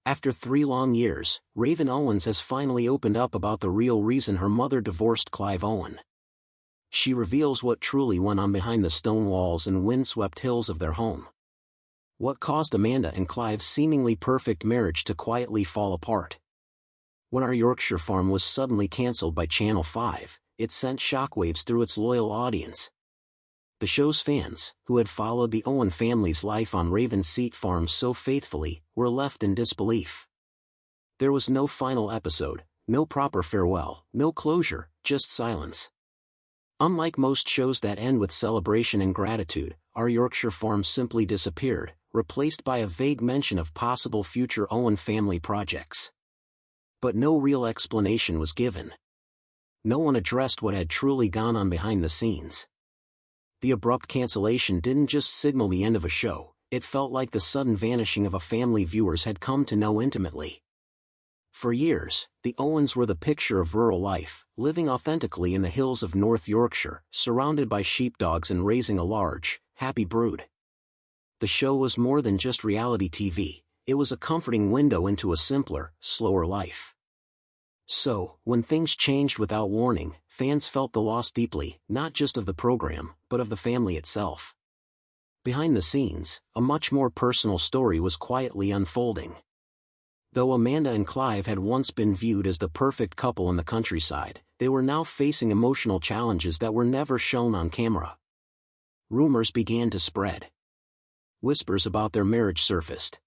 After 3 long years, Raven Owens has finally opened up about the real reason her mother divorced Clive Owen. She reveals what truly went on behind the stone walls and windswept hills of their home. What caused Amanda and Clive's seemingly perfect marriage to quietly fall apart. When Our Yorkshire Farm was suddenly cancelled by Channel 5, it sent shockwaves through its loyal audience. The show's fans, who had followed the Owen family's life on Raven Seat Farm so faithfully, were left in disbelief. There was no final episode, no proper farewell, no closure, just silence. Unlike most shows that end with celebration and gratitude, Our Yorkshire Farm simply disappeared, replaced by a vague mention of possible future Owen family projects. But no real explanation was given. No one addressed what had truly gone on behind the scenes. The abrupt cancellation didn't just signal the end of a show, it felt like the sudden vanishing of a family viewers had come to know intimately. For years, the Owens were the picture of rural life, living authentically in the hills of North Yorkshire, surrounded by sheepdogs and raising a large, happy brood. The show was more than just reality TV, it was a comforting window into a simpler, slower life. So, when things changed without warning, fans felt the loss deeply, not just of the program, but of the family itself. Behind the scenes, a much more personal story was quietly unfolding. Though Amanda and Clive had once been viewed as the perfect couple in the countryside, they were now facing emotional challenges that were never shown on camera. Rumors began to spread. Whispers about their marriage surfaced.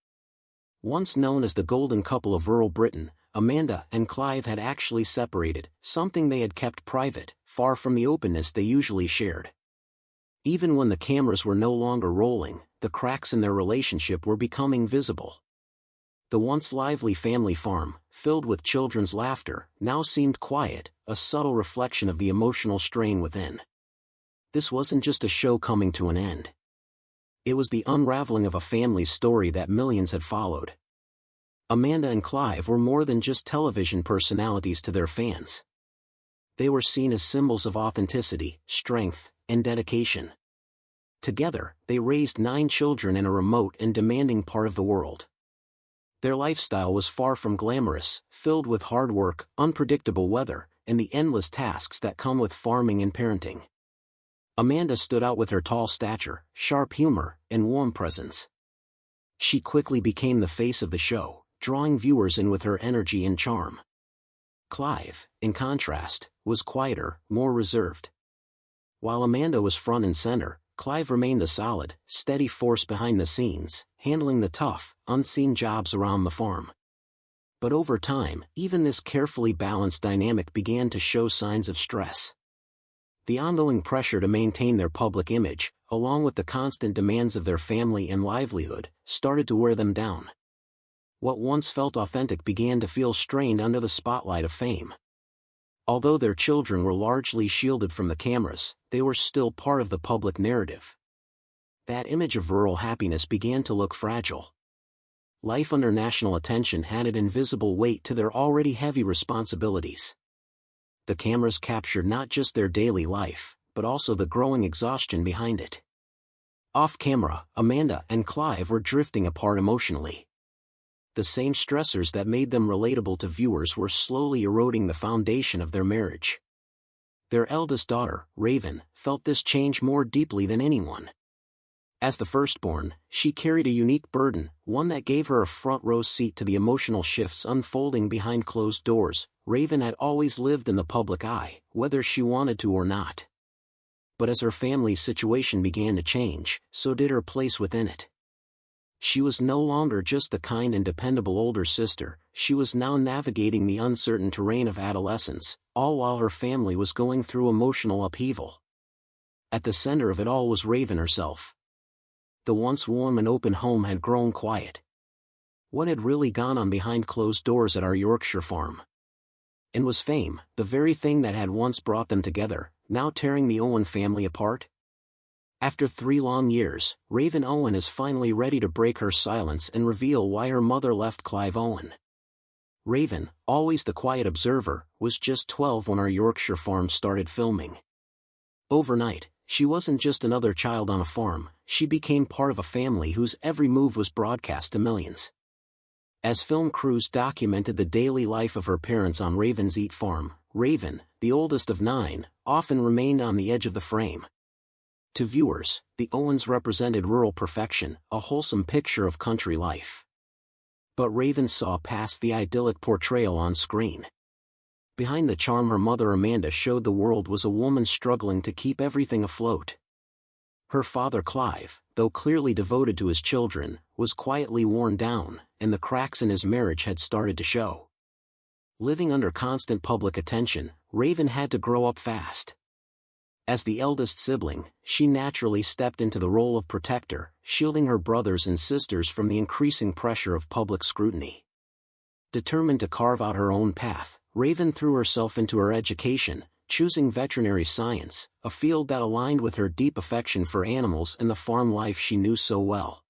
Once known as the golden couple of rural Britain, Amanda and Clive had actually separated, something they had kept private, far from the openness they usually shared. Even when the cameras were no longer rolling, the cracks in their relationship were becoming visible. The once lively family farm, filled with children's laughter, now seemed quiet, a subtle reflection of the emotional strain within. This wasn't just a show coming to an end. It was the unraveling of a family's story that millions had followed. Amanda and Clive were more than just television personalities to their fans. They were seen as symbols of authenticity, strength, and dedication. Together, they raised 9 children in a remote and demanding part of the world. Their lifestyle was far from glamorous, filled with hard work, unpredictable weather, and the endless tasks that come with farming and parenting. Amanda stood out with her tall stature, sharp humor, and warm presence. She quickly became the face of the show, drawing viewers in with her energy and charm. Clive, in contrast, was quieter, more reserved. While Amanda was front and center, Clive remained a solid, steady force behind the scenes, handling the tough, unseen jobs around the farm. But over time, even this carefully balanced dynamic began to show signs of stress. The ongoing pressure to maintain their public image, along with the constant demands of their family and livelihood, started to wear them down. What once felt authentic began to feel strained under the spotlight of fame. Although their children were largely shielded from the cameras, they were still part of the public narrative. That image of rural happiness began to look fragile. Life under national attention added invisible weight to their already heavy responsibilities. The cameras captured not just their daily life, but also the growing exhaustion behind it. Off-camera, Amanda and Clive were drifting apart emotionally. The same stressors that made them relatable to viewers were slowly eroding the foundation of their marriage. Their eldest daughter, Raven, felt this change more deeply than anyone. As the firstborn, she carried a unique burden, one that gave her a front-row seat to the emotional shifts unfolding behind closed doors. Raven had always lived in the public eye, whether she wanted to or not. But as her family's situation began to change, so did her place within it. She was no longer just the kind and dependable older sister, she was now navigating the uncertain terrain of adolescence, all while her family was going through emotional upheaval. At the center of it all was Raven herself. The once warm and open home had grown quiet. What had really gone on behind closed doors at Our Yorkshire Farm? And was fame, the very thing that had once brought them together, now tearing the Owen family apart? After 3 long years, Raven Owen is finally ready to break her silence and reveal why her mother left Clive Owen. Raven, always the quiet observer, was just 12 when Our Yorkshire Farm started filming. Overnight, she wasn't just another child on a farm, she became part of a family whose every move was broadcast to millions. As film crews documented the daily life of her parents on Raven's Eat farm, Raven, the oldest of 9, often remained on the edge of the frame. To viewers, the Owens represented rural perfection, a wholesome picture of country life. But Raven saw past the idyllic portrayal on screen. Behind the charm her mother Amanda showed the world was a woman struggling to keep everything afloat. Her father Clive, though clearly devoted to his children, was quietly worn down, and the cracks in his marriage had started to show. Living under constant public attention, Raven had to grow up fast. As the eldest sibling, she naturally stepped into the role of protector, shielding her brothers and sisters from the increasing pressure of public scrutiny. Determined to carve out her own path, Raven threw herself into her education, choosing veterinary science, a field that aligned with her deep affection for animals and the farm life she knew so well.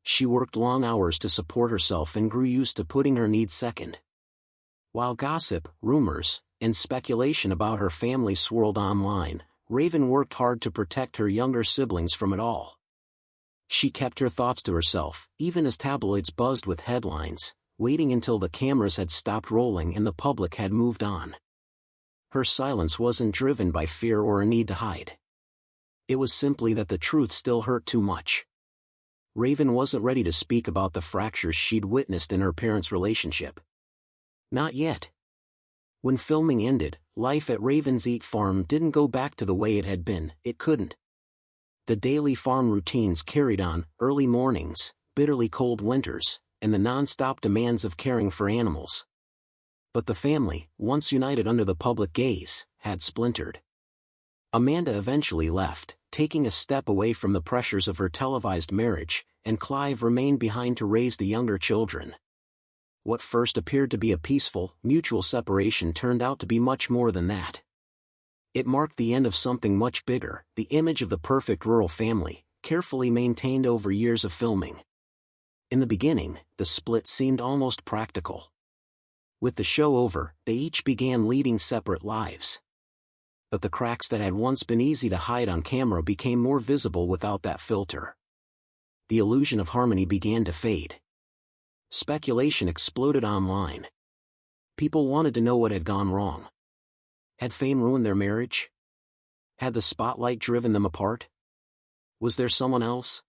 She worked long hours to support herself and grew used to putting her needs second. While gossip, rumors, and speculation about her family swirled online, Raven worked hard to protect her younger siblings from it all. She kept her thoughts to herself, even as tabloids buzzed with headlines, waiting until the cameras had stopped rolling and the public had moved on. Her silence wasn't driven by fear or a need to hide. It was simply that the truth still hurt too much. Raven wasn't ready to speak about the fractures she'd witnessed in her parents' relationship. Not yet. When filming ended, life at Raven's Eat farm didn't go back to the way it had been. It couldn't. The daily farm routines carried on, early mornings, bitterly cold winters, and the non-stop demands of caring for animals. But the family, once united under the public gaze, had splintered. Amanda eventually left, taking a step away from the pressures of her televised marriage, and Clive remained behind to raise the younger children. What first appeared to be a peaceful, mutual separation turned out to be much more than that. It marked the end of something much bigger, the image of the perfect rural family, carefully maintained over years of filming. In the beginning, the split seemed almost practical. With the show over, they each began leading separate lives. But the cracks that had once been easy to hide on camera became more visible without that filter. The illusion of harmony began to fade. Speculation exploded online. People wanted to know what had gone wrong. Had fame ruined their marriage? Had the spotlight driven them apart? Was there someone else?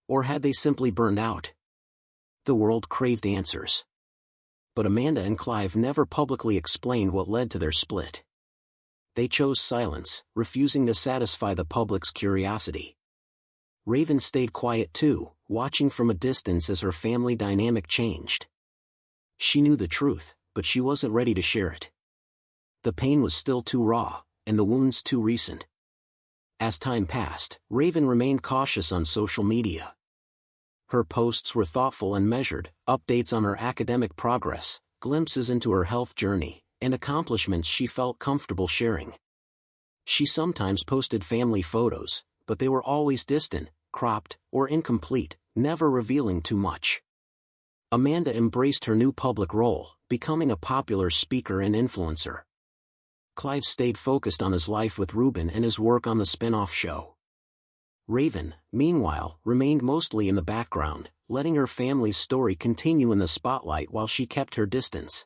Or had they simply burned out? The world craved answers. But Amanda and Clive never publicly explained what led to their split. They chose silence, refusing to satisfy the public's curiosity. Raven stayed quiet too, watching from a distance as her family dynamic changed. She knew the truth, but she wasn't ready to share it. The pain was still too raw, and the wounds too recent. As time passed, Raven remained cautious on social media. Her posts were thoughtful and measured, updates on her academic progress, glimpses into her health journey, and accomplishments she felt comfortable sharing. She sometimes posted family photos, but they were always distant, cropped, or incomplete, never revealing too much. Amanda embraced her new public role, becoming a popular speaker and influencer. Clive stayed focused on his life with Ruben and his work on the spin-off show. Raven, meanwhile, remained mostly in the background, letting her family's story continue in the spotlight while she kept her distance.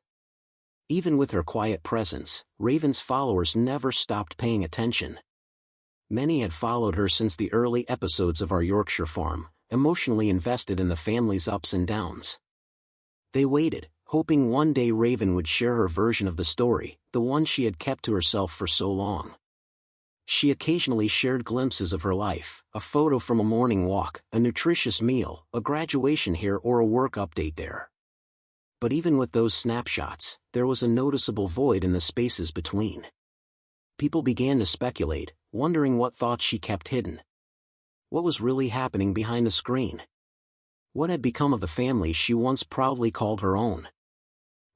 Even with her quiet presence, Raven's followers never stopped paying attention. Many had followed her since the early episodes of Our Yorkshire Farm, emotionally invested in the family's ups and downs. They waited, hoping one day Raven would share her version of the story, the one she had kept to herself for so long. She occasionally shared glimpses of her life, a photo from a morning walk, a nutritious meal, a graduation here or a work update there. But even with those snapshots, there was a noticeable void in the spaces between. People began to speculate, wondering what thoughts she kept hidden. What was really happening behind the screen? What had become of the family she once proudly called her own?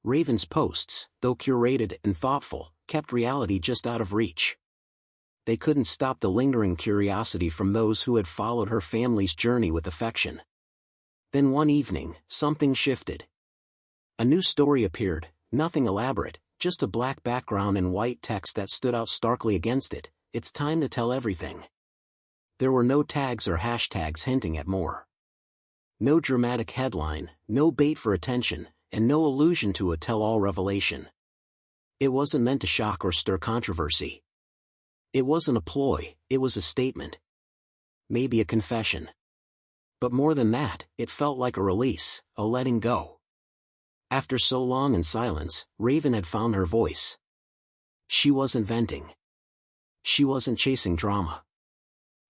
Raven's posts, though curated and thoughtful, kept reality just out of reach. They couldn't stop the lingering curiosity from those who had followed her family's journey with affection. Then one evening, something shifted. A new story appeared, nothing elaborate, just a black background and white text that stood out starkly against it. It's time to tell everything. There were no tags or hashtags hinting at more. No dramatic headline, no bait for attention, and no allusion to a tell-all revelation. It wasn't meant to shock or stir controversy. It wasn't a ploy, it was a statement. Maybe a confession. But more than that, it felt like a release, a letting go. After so long in silence, Raven had found her voice. She wasn't venting. She wasn't chasing drama.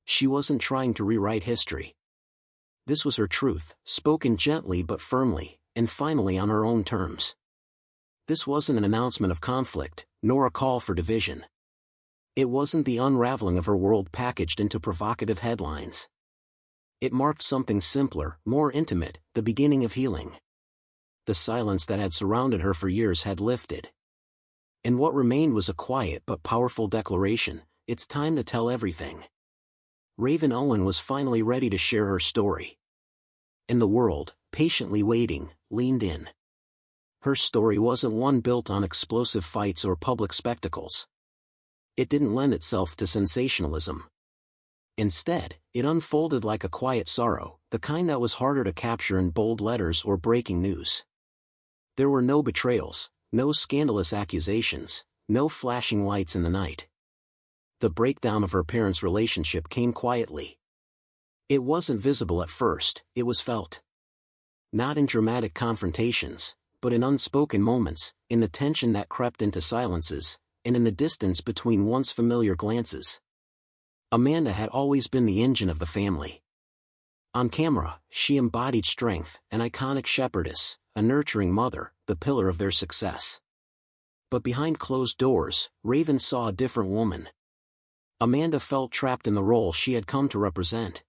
She wasn't trying to rewrite history. This was her truth, spoken gently but firmly, and finally on her own terms. This wasn't an announcement of conflict, nor a call for division. It wasn't the unraveling of her world packaged into provocative headlines. It marked something simpler, more intimate, the beginning of healing. The silence that had surrounded her for years had lifted. And what remained was a quiet but powerful declaration: it's time to tell everything. Raven Owen was finally ready to share her story. And the world, patiently waiting, leaned in. Her story wasn't one built on explosive fights or public spectacles. It didn't lend itself to sensationalism. Instead, it unfolded like a quiet sorrow, the kind that was harder to capture in bold letters or breaking news. There were no betrayals, no scandalous accusations, no flashing lights in the night. The breakdown of her parents' relationship came quietly. It wasn't visible at first, it was felt. Not in dramatic confrontations, but in unspoken moments, in the tension that crept into silences, and in the distance between once familiar glances. Amanda had always been the engine of the family. On camera, she embodied strength, an iconic shepherdess, a nurturing mother, the pillar of their success. But behind closed doors, Raven saw a different woman. Amanda felt trapped in the role she had come to represent.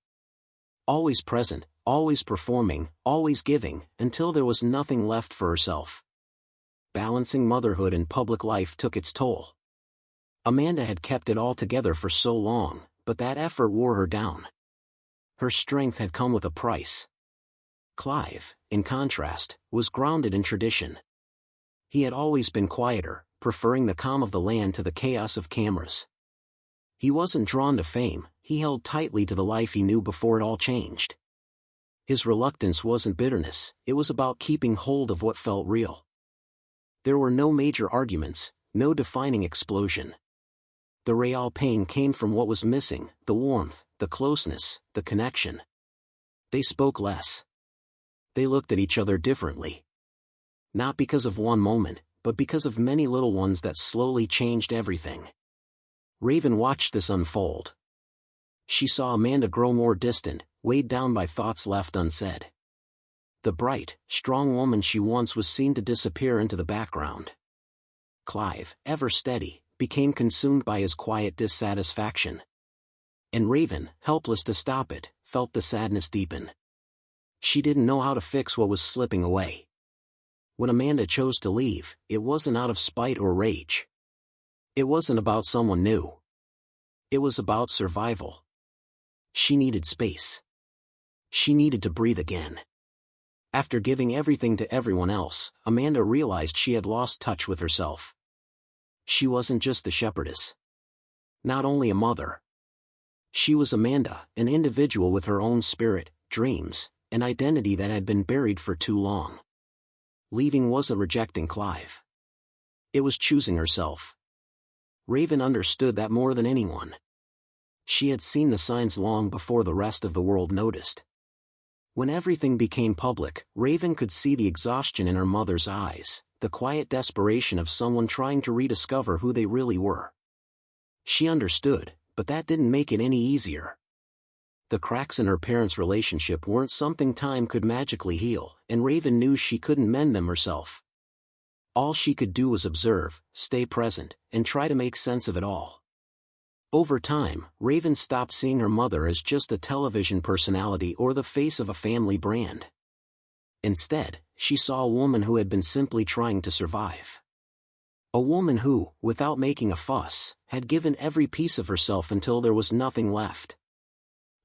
Always present, always performing, always giving, until there was nothing left for herself. Balancing motherhood and public life took its toll. Amanda had kept it all together for so long, but that effort wore her down. Her strength had come with a price. Clive, in contrast, was grounded in tradition. He had always been quieter, preferring the calm of the land to the chaos of cameras. He wasn't drawn to fame, he held tightly to the life he knew before it all changed. His reluctance wasn't bitterness, it was about keeping hold of what felt real. There were no major arguments, no defining explosion. The real pain came from what was missing: the warmth, the closeness, the connection. They spoke less. They looked at each other differently. Not because of one moment, but because of many little ones that slowly changed everything. Raven watched this unfold. She saw Amanda grow more distant, weighed down by thoughts left unsaid. The bright, strong woman she once was seen to disappear into the background. Clive, ever steady, became consumed by his quiet dissatisfaction. And Raven, helpless to stop it, felt the sadness deepen. She didn't know how to fix what was slipping away. When Amanda chose to leave, it wasn't out of spite or rage. It wasn't about someone new. It was about survival. She needed space. She needed to breathe again. After giving everything to everyone else, Amanda realized she had lost touch with herself. She wasn't just the shepherdess. Not only a mother. She was Amanda, an individual with her own spirit, dreams, an identity that had been buried for too long. Leaving wasn't rejecting Clive. It was choosing herself. Raven understood that more than anyone. She had seen the signs long before the rest of the world noticed. When everything became public, Raven could see the exhaustion in her mother's eyes, the quiet desperation of someone trying to rediscover who they really were. She understood, but that didn't make it any easier. The cracks in her parents' relationship weren't something time could magically heal, and Raven knew she couldn't mend them herself. All she could do was observe, stay present, and try to make sense of it all. Over time, Raven stopped seeing her mother as just a television personality or the face of a family brand. Instead, she saw a woman who had been simply trying to survive. A woman who, without making a fuss, had given every piece of herself until there was nothing left.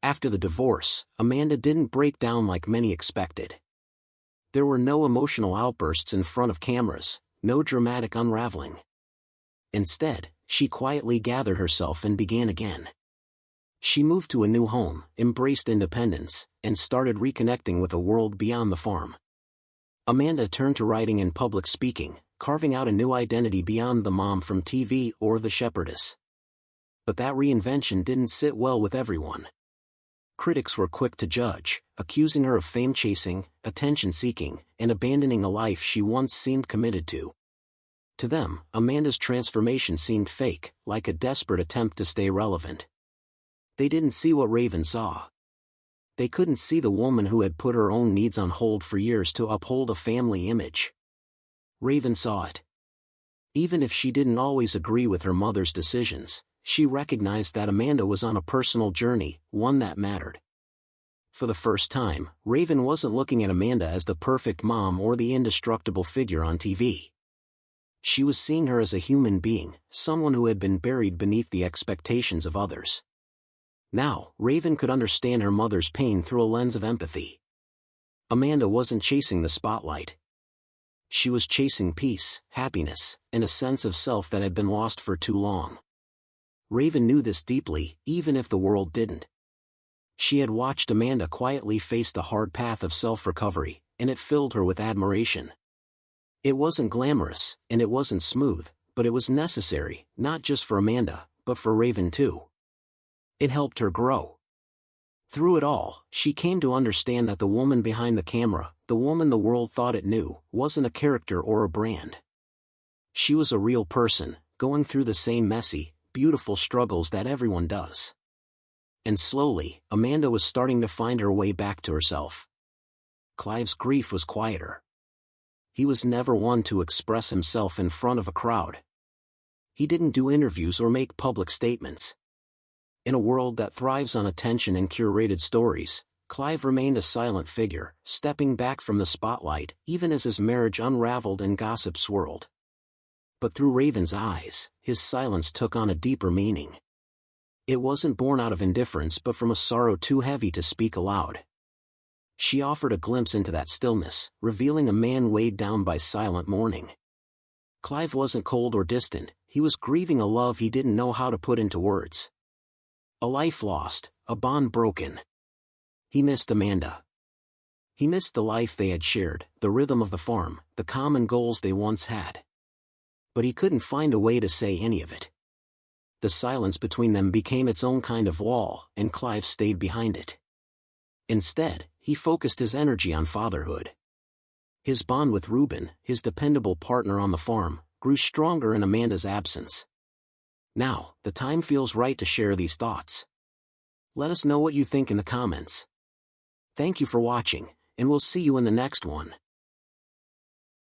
After the divorce, Amanda didn't break down like many expected. There were no emotional outbursts in front of cameras, no dramatic unraveling. Instead, she quietly gathered herself and began again. She moved to a new home, embraced independence, and started reconnecting with a world beyond the farm. Amanda turned to writing and public speaking, carving out a new identity beyond the mom from TV or the shepherdess. But that reinvention didn't sit well with everyone. Critics were quick to judge, accusing her of fame-chasing, attention-seeking, and abandoning a life she once seemed committed to. To them, Amanda's transformation seemed fake, like a desperate attempt to stay relevant. They didn't see what Raven saw. They couldn't see the woman who had put her own needs on hold for years to uphold a family image. Raven saw it. Even if she didn't always agree with her mother's decisions, she recognized that Amanda was on a personal journey, one that mattered. For the first time, Raven wasn't looking at Amanda as the perfect mom or the indestructible figure on TV. She was seeing her as a human being, someone who had been buried beneath the expectations of others. Now, Raven could understand her mother's pain through a lens of empathy. Amanda wasn't chasing the spotlight. She was chasing peace, happiness, and a sense of self that had been lost for too long. Raven knew this deeply, even if the world didn't. She had watched Amanda quietly face the hard path of self-recovery, and it filled her with admiration. It wasn't glamorous, and it wasn't smooth, but it was necessary, not just for Amanda, but for Raven too. It helped her grow. Through it all, she came to understand that the woman behind the camera, the woman the world thought it knew, wasn't a character or a brand. She was a real person, going through the same messy, beautiful struggles that everyone does. And slowly, Amanda was starting to find her way back to herself. Clive's grief was quieter. He was never one to express himself in front of a crowd. He didn't do interviews or make public statements. In a world that thrives on attention and curated stories, Clive remained a silent figure, stepping back from the spotlight, even as his marriage unraveled and gossip swirled. But through Raven's eyes, his silence took on a deeper meaning. It wasn't born out of indifference but from a sorrow too heavy to speak aloud. She offered a glimpse into that stillness, revealing a man weighed down by silent mourning. Clive wasn't cold or distant, he was grieving a love he didn't know how to put into words. A life lost, a bond broken. He missed Amanda. He missed the life they had shared, the rhythm of the farm, the common goals they once had. But he couldn't find a way to say any of it. The silence between them became its own kind of wall, and Clive stayed behind it. Instead, he focused his energy on fatherhood. His bond with Reuben, his dependable partner on the farm, grew stronger in Amanda's absence. Now, the time feels right to share these thoughts. Let us know what you think in the comments. Thank you for watching, and we'll see you in the next one.